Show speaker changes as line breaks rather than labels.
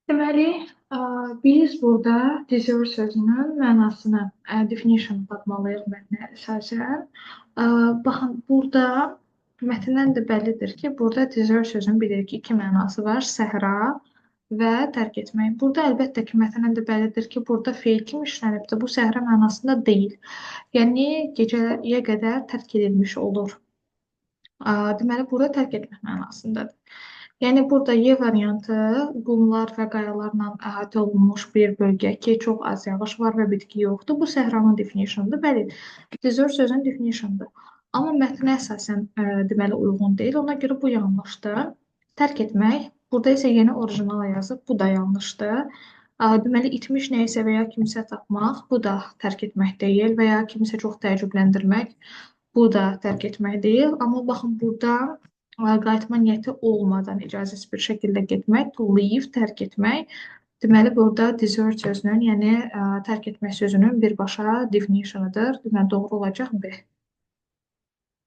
Deməli, ə, biz burada deserve sözünün mənasını, definition tapmalıyıq mətnə əsasən. Baxın, burada mətndən də bəllidir ki, burada deserve sözünün bilirik ki, iki mənası var: səhra və tərk etmək. Burada əlbəttə ki, mətndən də bəllidir ki, burada feil kimi işlənibdir. Bu səhra mənasında deyil. Yəni, gecəyə qədər tərk edilmiş olur. Deməli, burada tərk etmək mənasındadır. Yəni, burada Y variantı qumlar və qayalarla əhatə olunmuş bir bölgə ki, çox az yağış var və bitki yoxdur. Bu səhranın definitionudur. Bəli, deserve sözünün definitionudur. Amma mətnə əsasən deməli uyğun deyil. Ona görə bu yanlışdır. Tərk etmək. Burada isə yeni orijinal yazıb. Bu da yanlışdır. Deməli, itmiş nəyisə və ya kimsə tapmaq. Bu da tərk etmək deyil və ya kimsə çox təəccübləndirmək. Bu da tərk etmək deyil. Amma baxın, burada qayıtma niyyəti olmadan icazəsiz bir şəkildə getmək, to leave, tərk etmək. Deməli, burada desert sözünün, yəni tərk etmək sözünün birbaşa definitionudur. Deməli, doğru olacaq B.